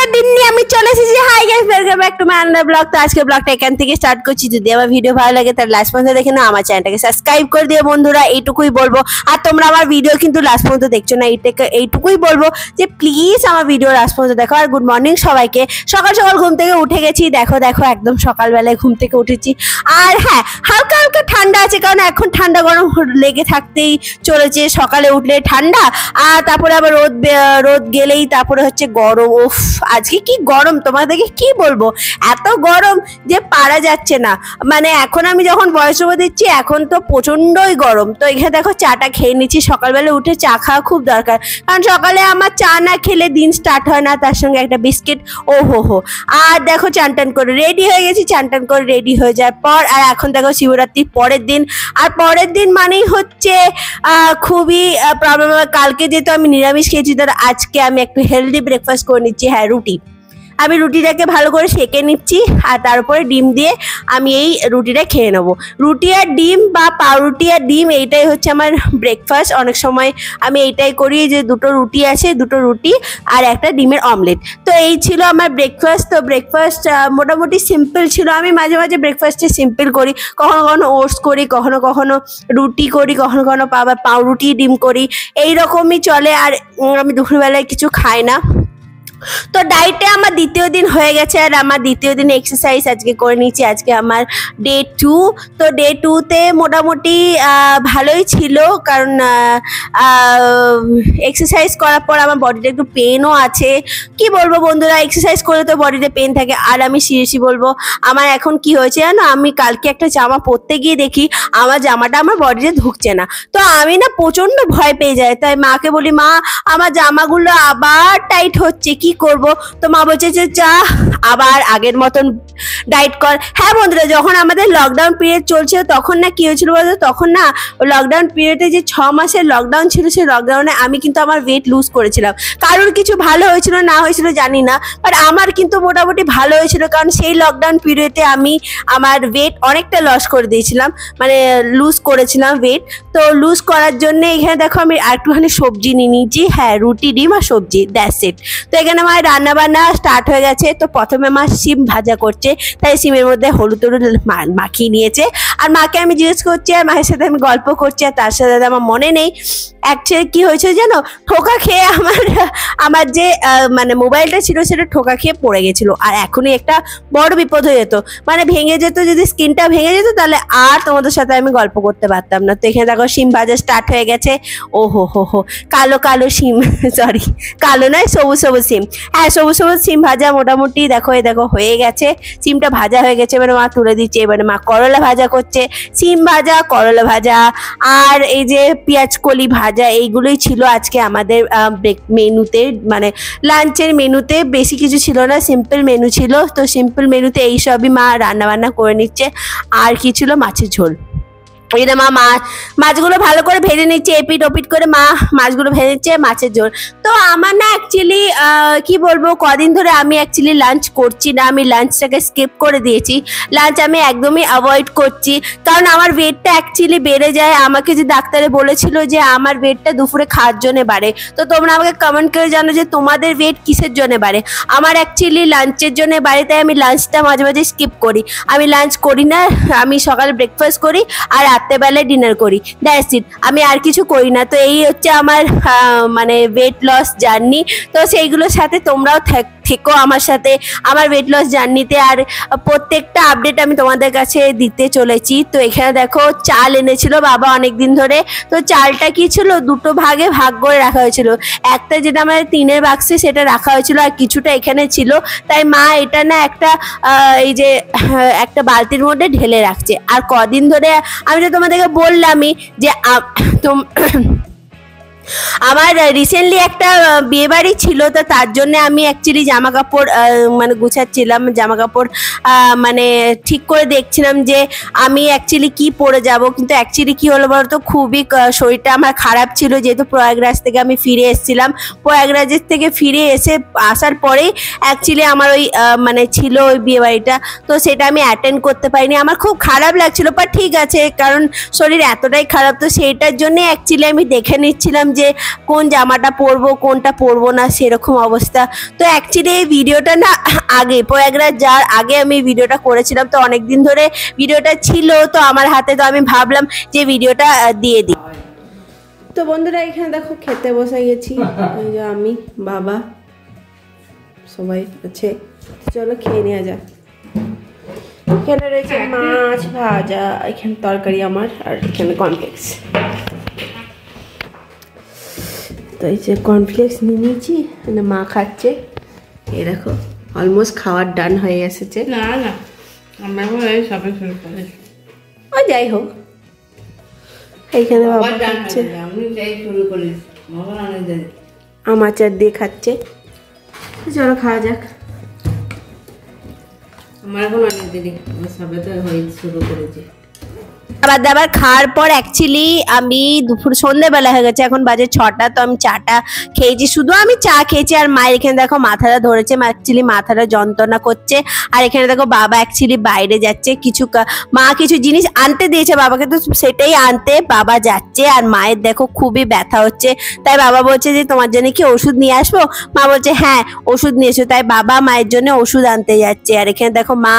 একটা দিন নিয়ে আমি চলে এসেছি। Hi guys, welcome back to my another blog. তো আজকে ব্লগটা এখান থেকে স্টার্ট করছি। যদি আমার ভিডিও ভালো লাগে তাহলে লাস্ট পর্যন্ত দেখে নাও, আমার চ্যানেলটাকে সাবস্ক্রাইব করে দিও বন্ধুরা, এইটুকুই বলবো। আর তোমরা আমার ভিডিও কিন্তু লাস্ট পর্যন্ত দেখছো না, এইটুকুই বলবো যে প্লিজ আমার ভিডিও লাস্ট পর্যন্ত দেখো। আর গুড মর্নিং সবাইকে। সকাল সকাল ঘুম থেকে উঠে গেছি, দেখো দেখো একদম সকালবেলায় ঘুম থেকে উঠেছি। আর হ্যাঁ, হালকা হালকা ঠান্ডা আছে, কারণ এখন ঠান্ডা গরম লেগে থাকতেই চলেছে। সকালে উঠলে ঠান্ডা, আর তারপরে আবার রোদ গেলেই তারপরে হচ্ছে গরম। উফ, আজকে কি গরম তোমাদেরকে কি বলবো, এত গরম যে পারা যাচ্ছে না। মানে এখন আমি যখন ভয়েস ওভার দিচ্ছি এখন তো প্রচন্ডই গরম। তো এখানে দেখো চাটা খেয়ে নিচ্ছি। সকালবেলা উঠে চা খাওয়া খুব দরকার, কারণ সকালে আমার চা না খেলে দিন স্টার্ট হয় না। তার সঙ্গে একটা বিস্কিট, ও হো। আর দেখো চান টান করে রেডি হয়ে গেছি। চান টান করে রেডি হয়ে যাওয়ার পর আর এখন দেখো শিবরাত্রির পরের দিন। আর পরের দিন মানেই হচ্ছে খুবই প্রবলেম। কালকে যেহেতু আমি নিরামিষ খেয়েছি, তার আজকে আমি একটু হেলদি ব্রেকফাস্ট করে নিচ্ছি। হ্যাঁ, রুটি। আমি রুটিটাকে ভালো করে সেঁকে নিচ্ছি, আর তার উপরে ডিম দিয়ে আমি এই রুটিটা খেয়ে নেবো। রুটি আর ডিম বা পাউরুটি আর ডিম, এইটাই হচ্ছে আমার ব্রেকফাস্ট। অনেক সময় আমি এইটাই করি, যে দুটো রুটি আছে, দুটো রুটি আর একটা ডিমের অমলেট। তো এই ছিল আমার ব্রেকফাস্ট। তো ব্রেকফাস্ট মোটামুটি সিম্পল ছিল। আমি মাঝে মাঝে ব্রেকফাস্টে সিম্পল করি, কখনো কখনো ওটস করি, কখনো কখনো রুটি করি, কখনো কখনো আবার পাউরুটি ডিম করি, এইরকমই চলে। আর আমি দুপুরবেলায় কিছু খাই না। তো ডায়েটে আমার দ্বিতীয় দিন হয়ে গেছে, আর আমার দ্বিতীয় দিন এক্সারসাইজ আজকে করে নিয়েছি। আজকে আমার ডে 2। তো ডে 2তে মোটামুটি ভালোই ছিল, কারণ এক্সারসাইজ করার পর আমার বডিতে একটু পেনও আছে। কি বলবো বন্ধুরা, এক্সারসাইজ করলে তো বডিতে পেন থাকে। আর আমি সিরিয়াসলি বলবো, আমার এখন কি হয়েছে জানো, আমি কালকে একটা জামা পরতে গিয়ে দেখি আমার জামাটা আমার বডিতে ঢুকছে না। তো আমি না প্রচন্ড ভয় পেয়ে যাই। তাই মাকে বলি, মা আমার জামাগুলো আবার টাইট হচ্ছে, কি করব? তো মা বলছে যে যা আবার আগের মতন ডায়েট কর। হ্যাঁ বন্ধুরা, যখন আমাদের লকডাউন পিরিয়ড চলছে তখন না কি হয়েছিল বলতো, তখন না লকডাউন পিরিয়ডে যে 6 মাসের লকডাউন ছিল, সেই লকডাউনে আমি কিন্তু আমার ওয়েট লুজ করেছিলাম। কারোর কিছু ভালো হয়েছিল না হয়েছিল জানি না, বাট আমার কিন্তু মোটামুটি ভালো হয়েছিল, কারণ সেই লকডাউন পিরিয়ডে আমি আমার ওয়েট অনেকটা লস করে দিয়েছিলাম, মানে লুজ করেছিলাম ওয়েট। তো লুজ করার জন্য এখানে দেখো আমি আরেকটুখানি সবজি নিয়ে নিয়েছি। হ্যাঁ, রুটি ডিম আর সবজি, দ্যাটস ইট। তো এখানে আমার রান্না বান্না স্টার্ট হয়ে গেছে। তো প্রথমে মা সিম ভাজা করছে, তাই সিমের মধ্যে হলুদ মাখিয়ে নিয়েছে। আর মাকে আমি জিজ্ঞেস করছি, আর মায়ের সাথে আমি গল্প করছি, আর তার সাথে আমার মনে নেই অ্যাকচুয়ালি কি হয়েছে জানো, ঠোকা খেয়ে আমার যে মানে মোবাইলটা ছিল সেটা ঠোকা খেয়ে পড়ে গেছিল। আর এখনই একটা বড় বিপদ হয়ে যেত, মানে ভেঙে যেত। যদি স্কিনটা ভেঙে যেত তাহলে আর তোমাদের সাথে আমি গল্প করতে পারতাম না। তো এখানে দেখো সিম ভাজা স্টার্ট হয়ে গেছে। ও হো, কালো কালো সিম, সরি কালো নয়, সবুজ সবুজ সিম। হ্যাঁ, সবুজ সবুজ সিম ভাজা মোটামুটি দেখো হয়ে গেছে। সিমটা ভাজা হয়ে গেছে, এবারে মা তুলে দিচ্ছে। এবারে মা করলা ভাজা করছে, সিম ভাজা, করলা ভাজা, আর এই যে পেঁয়াজ কলি ভাজা। এইগুলোই ছিল আজকে আমাদের মেনুতে, মানে লাঞ্চের মেনুতে। বেশি কিছু ছিল না, সিম্পল মেনু ছিল। তো সিম্পল মেনুতে এইসবই মা রান্না বান্না করে নিচ্ছে। আর কি ছিল, মাছের ঝোল। এটা মা মাছগুলো ভালো করে ভেজে নিচ্ছে, এপিট ওপিট করে মা মাছগুলো ভেজে নিচ্ছে, মাছের ঝোল। তো আমার না অ্যাকচুয়ালি কি বলবো, কদিন ধরে আমি অ্যাকচুয়ালি লাঞ্চ করছি না। আমি লাঞ্চটাকে স্কিপ করে দিয়েছি। লাঞ্চ আমি একদমই অ্যাভয়েড করছি, কারণ আমার ওয়েটটা অ্যাকচুয়ালি বেড়ে যায়। আমাকে যে ডাক্তারে বলেছিল যে আমার ওয়েটটা দুপুরে খাওয়ার জন্য বাড়ে। তো তোমরা আমাকে কমেন্ট করে জানো যে তোমাদের ওয়েট কিসের জন্য বাড়ে। আমার অ্যাকচুয়ালি লাঞ্চের জন্য বাড়ে, তাই আমি লাঞ্চটা মাঝে মাঝে স্কিপ করি। আমি লাঞ্চ করি না, আমি সকালে ব্রেকফাস্ট করি আর রাত্রেবেলায় ডিনার করি, দ্যাটস ইট। আমি আর কিছু করি না। তো এই হচ্ছে আমার মানে ওয়েট লস জার্নি। তো সেইগুলোর সাথে তোমরাও থেকো আমার সাথে আমার ওয়েট লস জার্নিতে। আর প্রত্যেকটা আপডেট আমি তোমাদের কাছে দিতে চলেছি। তো এখানে দেখো চাল এনেছিল বাবা অনেক দিন ধরে। তো চালটা কি ছিল, দুটো ভাগে ভাগ করে রাখা হয়েছিল। একটা যেটা আমাদের টিনের বাক্সে সেটা রাখা হয়েছিল, আর কিছুটা এখানে ছিল। তাই মা এটা না একটা এই যে একটা বালতির মধ্যে ঢেলে রাখছে। আর কদিন ধরে আমি তো তোমাদেরকে বললামই যে আমার রিসেন্টলি একটা বিয়ে বাড়ি ছিল। তো তার জন্য আমি অ্যাকচুয়ালি জামা কাপড় মানে গুছাচ্ছিলাম, জামা কাপড় মানে ঠিক করে দেখছিলাম যে আমি অ্যাকচুয়ালি কি পরে যাব। কিন্তু অ্যাকচুয়ালি কি হলো বলতো, খুবই শরীরটা আমার খারাপ ছিল, যেহেতু প্রয়াগরাজ থেকে আমি ফিরে এসেছিলাম। প্রয়াগরাজের থেকে ফিরে আসার পরেই অ্যাকচুয়ালি আমার ওই মানে ছিল ওই বিয়ে বাড়িটা। তো সেটা আমি অ্যাটেন্ড করতে পারিনি। আমার খুব খারাপ লাগছিল, বাট ঠিক আছে, কারণ শরীর এতটাই খারাপ। তো সেইটার জন্য অ্যাকচুয়ালি আমি দেখে নিচ্ছিলাম যে কোন জামাটা পরবো কোনটা পরবো না সেরকম অবস্থা। তো অ্যাকচুয়ালি এই ভিডিওটা না আগে প্রয়াগরাজ যাওয়ার আগে আমি ভিডিওটা করেছিলাম, তো অনেকদিন ধরে ভিডিওটা ছিল তো আমার হাতে, তো আমি ভাবলাম যে ভিডিওটা দিয়ে দিই। তো বন্ধুরা এখানে দেখো খেতে বসে গেছি, এই যে আমি বাবা সবাই আছে, চলো খেয়ে নেওয়া যাক। এখানে রয়েছে মাছ ভাজা, এখানে তরকারি আমার, আর এখানে কর্নফ্লেক্স। তো এই যে কর্নফ্লেক্স নিয়ে নিয়েছি, মানে মা খাচ্ছে। এই দেখো অলমোস্ট খাওয়ার ডান হয়ে এসেছে। না না আমরা সবে শুরু করে ও যাই হোক, এইখানে বাবা খাচ্ছে, আমি যাই শুরু করি আমার চার দিয়ে খাচ্ছে। চলো খাওয়া যাক। আমার এখন অনেক দেরি, সবে তো হয়ে শুরু করেছি। খাবার দাবার খাওয়ার পর অ্যাকচুয়ালি আমি দুপুর সন্ধ্যেবেলা হয়ে গেছে, এখন বাজে 6টা, তো আমি চাটা খেয়েছি, শুধু আমি চা খেয়েছি। আর মায়ের এখানে দেখো মাথাটা ধরেছে, অ্যাকচুয়ালি মাথাটা যন্ত্রণা করছে। আর এখানে দেখো বাবা অ্যাকচুয়ালি বাইরে যাচ্ছে, মা কিছু জিনিস আনতে দিয়েছে বাবাকে, তো সেটাই আনতে বাবা যাচ্ছে। আর মায়ের দেখো খুবই ব্যথা হচ্ছে, তাই বাবা বলছে যে তোমার জন্য কি ওষুধ নিয়ে আসবো? মা বলছে হ্যাঁ ওষুধ নিয়ে এসো, তাই বাবা মায়ের জন্য ওষুধ আনতে যাচ্ছে। আর এখানে দেখো মা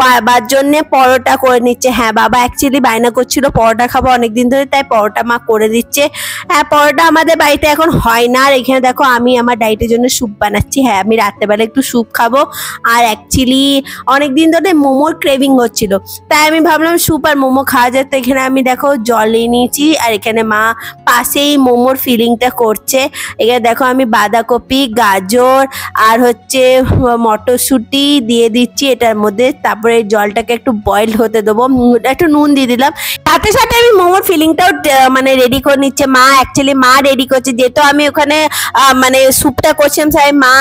বাবার জন্য পরোটা করে নিচ্ছে। হ্যাঁ বাবা অ্যাকচুয়ালি বায়না করছিল পরোটা খাবো অনেকদিন ধরে, তাই পরোটা মা করে দিচ্ছে। হ্যাঁ পরোটা আমাদের বাড়িতে এখন হয় না। আর এখানে দেখো আমি আমার ডায়েটের জন্য স্যুপ বানাচ্ছি। হ্যাঁ আমি রাত্রেবেলা একটু স্যুপ খাবো। আর অ্যাকচুয়ালি অনেকদিন ধরে মোমোর ক্রেভিং হচ্ছিল, তাই আমি ভাবলাম স্যুপ আর মোমো খাওয়া যায়। তো এখানে আমি দেখো জল নিয়ে নিয়েছি, আর এখানে মা পাশেই মোমোর ফিলিংটা করছে। এখানে দেখো আমি বাঁধাকপি, গাজর আর হচ্ছে মটরশুঁটি দিয়ে দিচ্ছি এটার মধ্যে। তারপরে জলটাকে একটু বয়েল হতে দেবো, একটু নুন দিয়ে দিলাম। সাথে সাথে আমি মোমোর ফিলিংটাও মানে রেডি করে নিচ্ছে মা। অ্যাকচুয়ালি মা রেডি করছে, যেহেতু আমি ওখানে মানে স্যুপটা করছিলাম, তাই মা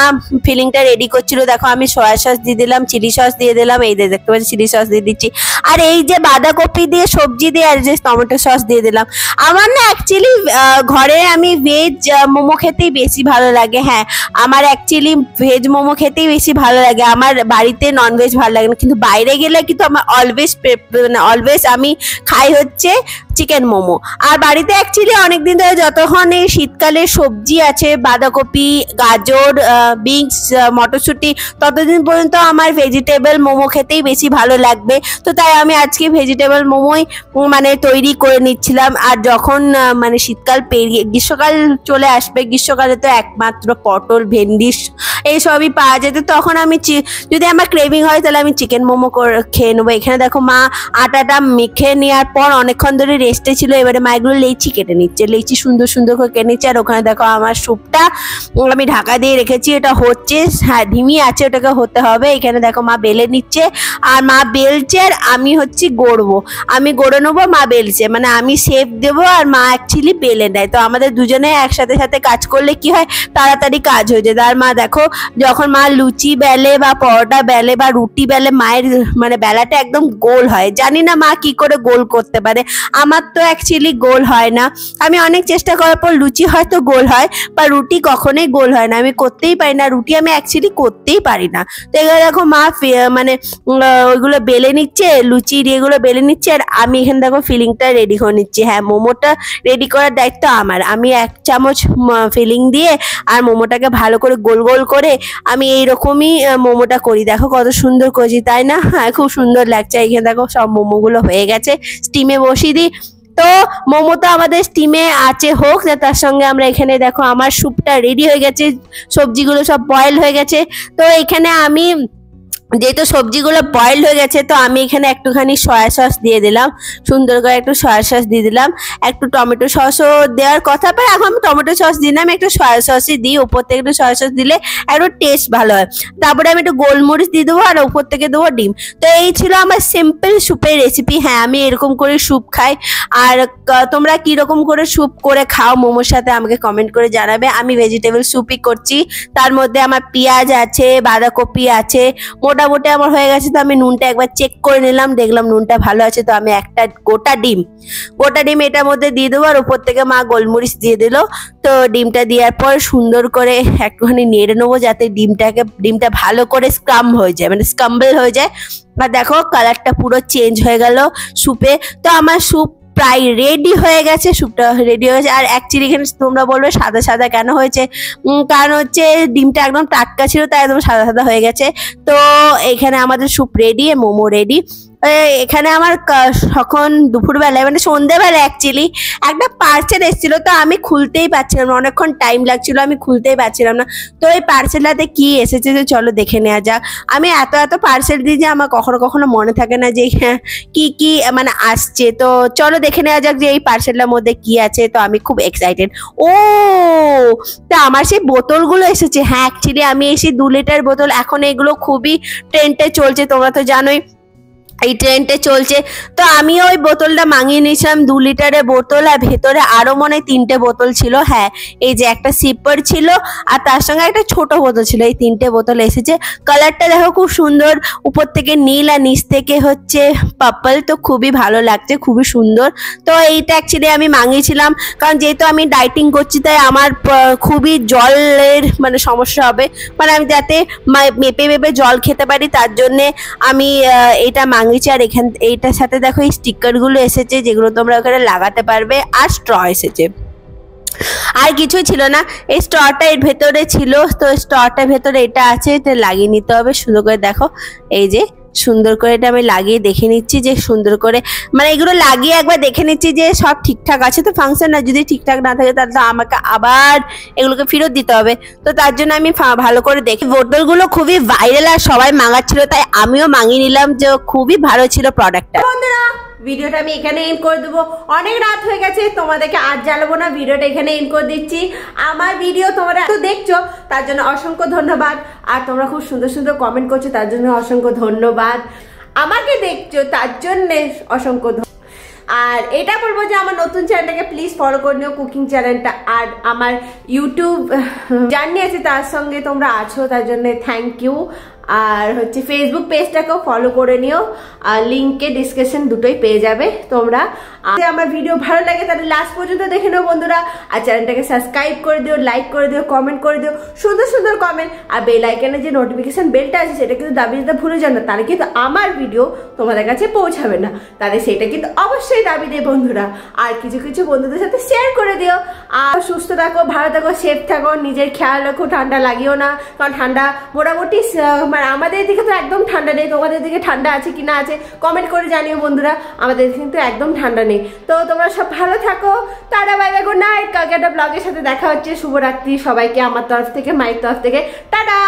ফিলিংটা রেডি করছিল। দেখো আমি সয়া সস দিয়ে দিলাম, চিলি সস দিয়ে দিলাম, এই দেখতে পাচ্ছি চিলি সস দিয়ে দিচ্ছি। আর এই যে বাঁধাকপি দিয়ে সবজি দিয়ে আর যে টমেটো সস দিয়ে দিলাম। আমার না অ্যাকচুয়ালি ঘরে আমি ভেজ মোমো খেতেই বেশি ভালো লাগে। হ্যাঁ আমার অ্যাকচুয়ালি ভেজ মোমো খেতেই বেশি ভালো লাগে, আমার বাড়িতে ননভেজ ভালো লাগে না। কিন্তু বাইরে গেলে কিন্তু আমার অলওয়েজ আমি খাই হচ্ছে চিকেন মোমো। আর বাড়িতে অ্যাকচুয়ালি অনেকদিন ধরে যতক্ষণ এই শীতকালে সবজি আছে বাঁধাকপি, গাজর, বিনস, মটরশুঁটি, ততদিন পর্যন্ত আমার ভেজিটেবল মোমো খেতেই বেশি ভালো লাগবে। তো তাই আমি আজকে ভেজিটেবল মোমোই মানে তৈরি করে নিচ্ছিলাম। আর যখন মানে শীতকাল পেরিয়ে গ্রীষ্মকাল চলে আসবে, গ্রীষ্মকালে তো একমাত্র পটল, ভেন্ডি এইসবই পাওয়া যেত, তখন আমি যদি আমার ক্রেভিং হয় তাহলে আমি চিকেন মোমো খেয়ে নেবো। এখানে দেখো মা আটাটা মেখে নেওয়ার পর অনেকক্ষণ ধরে রেস্টে ছিল, এবারে মা এগুলো লেচি কেটে নিচ্ছে, লেচি সুন্দর সুন্দর করে কেটে নিচ্ছে। আর ওখানে দেখো আমার স্যুপটা আমি ঢাকা দিয়ে রেখেছি, এটা হচ্ছে, হ্যাঁ ধিমি আছে, ওটাকে হতে হবে। এখানে দেখো মা বেলে নিচ্ছে, আর মা বেলছে আর আমি হচ্ছে গড়বো, আমি গড়ে নেবো, মা বেলছে, মানে আমি শেপ দেবো আর মা অ্যাকচুয়ালি বেলে নেয়। তো আমাদের দুজনে একসাথে সাথে কাজ করলে কি হয় তাড়াতাড়ি কাজ হয়ে যায়। আর মা দেখো যখন মা লুচি বেলে বা পরোটা বেলে বা রুটি বেলে, মায়ের মানে বেলাটা একদম গোল হয়। জানি না মা কি করে গোল করতে পারে, আমার তো অ্যাকচুয়ালি গোল হয় না। আমি অনেক চেষ্টা করার পর লুচি হয়তো গোল হয়, বা রুটি কখনোই গোল হয় না, আমি করতেই পারি না, রুটি আমি অ্যাকচুয়ালি করতেই পারি না। তো এগুলো দেখো মা মানে ওইগুলো বেলে নিচ্ছে, লুচির এগুলো বেলে নিচ্ছে, আর আমি এখানে দেখো ফিলিংটা রেডি করে নিচ্ছি। হ্যাঁ মোমোটা রেডি করার দায়িত্ব আমার, আমি 1 চামচ ফিলিং দিয়ে আর মোমোটাকে ভালো করে গোল গোল করে আমি এইরকমই মোমোটা করি। দেখো কত সুন্দর করেছি তাই না? হ্যাঁ খুব সুন্দর লাগছে। এখানে দেখো সব মোমোগুলো হয়ে গেছে, স্টিমে বসিয়ে দিই। তো মোমো তো আমাদের স্টিমে আছে হোক, তার সঙ্গে আমরা এখানে দেখো আমার স্যুপটা রেডি হয়ে গেছে, সবজিগুলো সব বয়েল হয়ে গেছে। তো এখানে আমি যেহেতু সবজিগুলো বয়েল হয়ে গেছে, তো আমি এখানে একটুখানি সয়া সস দিয়ে দিলাম, সুন্দর করে একটু সয়া সস দিয়ে দিলাম। একটু টমেটো সসও দেওয়ার কথা, পারে এখন আমি টমেটো সস দিলাম, একটু সয়া সসই দিই, উপর থেকে একটু সয়া সস দিলে একটু টেস্ট ভালো হয়। তারপরে আমি একটু গোলমরিচ দিয়ে দেবো, আর উপর থেকে দেবো ডিম। তো এই ছিল আমার সিম্পল স্যুপের রেসিপি। হ্যাঁ আমি এরকম করে স্যুপ খাই, আর তোমরা কিরকম করে স্যুপ করে খাও মোমোর সাথে আমাকে কমেন্ট করে জানাবে। আমি ভেজিটেবল স্যুপই করছি, তার মধ্যে আমার পেঁয়াজ আছে, বাঁধাকপি আছে, মোটামুটি আমার হয়ে গেছে। তো আমি নুনটা একবার চেক করে নিলাম, দেখলাম নুনটা ভালো আছে। তো আমি একটা গোটা ডিম এটার মধ্যে দিয়ে দেবো, আর উপর থেকে মা গোলমরিচ দিয়ে দিল। তো ডিমটা দেওয়ার পর সুন্দর করে একটুখানি নেড়ে নেবো, যাতে ডিমটা ভালো করে স্ক্রাম্বল হয়ে যায়, মানে স্ক্রাম্বল হয়ে যায়। আর দেখো কালারটা পুরো চেঞ্জ হয়ে গেল স্যুপে। তো আমার স্যুপ প্রায় রেডি হয়ে গেছে, স্যুপটা রেডি হয়ে গেছে। আর অ্যাকচুয়ালি এখানে তোমরা বলবে সাদা সাদা কেন হয়েছে, কারণ হচ্ছে ডিমটা একদম টাটকা ছিল তাই একদম সাদা সাদা হয়ে গেছে। তো এখানে আমাদের স্যুপ রেডি, মোমো রেডি। এখানে আমার তখন দুপুরবেলায় মানে সন্ধ্যেবেলা অ্যাকচুয়ালি একটা পার্সেল এসেছিল, তো আমি খুলতেই পারছিলাম না, অনেকক্ষণ টাইম লাগছিল, আমি খুলতেই পারছিলাম না। তো এই পার্সেলটাতে কি এসেছে যে চলো দেখে নেওয়া যাক। আমি এত পার্সেল দিই যে আমার কখনো কখনো মনে থাকে না যে কি কি মানে আসছে। তো চলো দেখে নেওয়া যাক যে এই পার্সেলটার মধ্যে কি আছে। তো আমি খুব এক্সাইটেড। ও তা আমার সেই বোতলগুলো এসেছে। হ্যাঁ অ্যাকচুয়ালি আমি এই সেই 2 লিটার বোতল, এখন এগুলো খুবই ট্রেন্ডে চলছে, তোমরা তো জানোই এই ট্রেন্ডে চলছে। তো আমি ওই বোতলটা মাঙিয়ে নিয়েছিলাম 2 লিটারের বোতল, আর ভেতরে আরো মনে হয় 3টে বোতল ছিল। হ্যাঁ এই যে একটা সিপার ছিল আর তার সঙ্গে একটা ছোট বোতল ছিল, এই 3টে বোতল এসেছে। কালারটা দেখো খুব সুন্দর, উপর থেকে নীল আর নিচ থেকে হচ্ছে পার্পল, তো খুবই ভালো লাগছে, খুবই সুন্দর। তো এইটা অ্যাকচুয়ালি আমি মাঙিয়েছিলাম কারণ যেহেতু আমি ডাইটিং করছি তাই আমার খুবই জলের মানে সমস্যা হবে, মানে আমি যাতে মেপে মেপে জল খেতে পারি তার জন্যে আমি এটা মাঙিয়েছি। আর এইটার সাথে দেখো এই স্টিকার গুলো এসেছে যেগুলো তোমরা ওখানে লাগাতে পারবে, আর স্ট্র এসেছে। আর কিছুই ছিল না, এই স্ট্রটা এর ভেতরে ছিল। তো স্ট্রটার ভেতরে এটা আছে, এটা লাগিয়ে নিতে হবে সুন্দর করে। দেখো এই যে সুন্দর করে এটা আমি লাগিয়ে দেখে নিচ্ছি যে সুন্দর করে, মানে এগুলো লাগিয়ে একবার দেখে নিচ্ছি যে সব ঠিকঠাক আছে তো ফাংশন। না যদি ঠিকঠাক না থাকে তাহলে তো আমাকে আবার এগুলোকে ফেরত দিতে হবে। তো তার জন্য আমি ভালো করে দেখি। বোতলগুলো খুবই ভাইরাল আর সবাই মাঙাচ্ছিল তাই আমিও মাঙিয়ে নিলাম, যে খুবই ভালো ছিল প্রোডাক্টটা। বন্ধুরা ভিডিওটা আমি এখানে এন্ড করে দেবো, অনেক রাত হয়ে গেছে, তোমাদেরকে আর জ্বালাবো না, ভিডিওটা এখানে এন্ড করে দিচ্ছি। আমার ভিডিও তোমরা তো দেখছো তার জন্য অসংখ্য ধন্যবাদ, আর তোমরা খুব সুন্দর সুন্দর কমেন্ট করছো তার জন্য অসংখ্য ধন্যবাদ, আমাকে দেখছো তার জন্য অসংখ্য আর এটা বলবো যে আমার নতুন চ্যানেলটাকে প্লিজ ফলো করে নিও, কুকিং চ্যানেলটা। আর আমার ইউটিউব জার্নি আছে তার সঙ্গে তোমরা আছো তার জন্য থ্যাংক ইউ। আর হচ্ছে ফেসবুক পেজটাকেও ফলো করে নিও, আর লিঙ্কে ডিসক্রিপশন দুটোই পেয়ে যাবে তোমরা। আর আমার ভিডিও ভালো লাগে তাহলে লাস্ট পর্যন্ত দেখে নাও বন্ধুরা, আর চ্যানেলটাকে সাবস্ক্রাইব করে দিও, লাইক করে দিও, কমেন্ট করে দিও, সুন্দর সুন্দর কমেন্ট। আর বেল আইকনে যে নোটিফিকেশন বেলটা আছে সেটা কিন্তু দাবি দিতে ভুলে যাও না, তাহলে কিন্তু আমার ভিডিও তোমাদের কাছে পৌঁছাবে না, তাহলে সেটা কিন্তু অবশ্যই দাবি দেয় বন্ধুরা। আর কিছু কিছু বন্ধুদের সাথে শেয়ার করে দিও। আর সুস্থ থাকো, ভালো থাকো, সেফ থাকো, নিজের খেয়াল রাখো, ঠান্ডা লাগিও না, কারণ ঠান্ডা মোটামুটি আমাদের দিকে তো একদম ঠান্ডা নেই, তোমাদের দিকে ঠান্ডা আছে কি না আছে কমেন্ট করে জানিও বন্ধুরা, আমাদের কিন্তু একদম ঠান্ডা নেই। তো তোমরা সব ভালো থাকো, tata bye bye, good night. কালকে একটা ব্লগের সাথে দেখা হচ্ছে, শুভরাত্রি সবাইকে আমার তরফ থেকে, মায়ের তরফ থেকে, টাটা।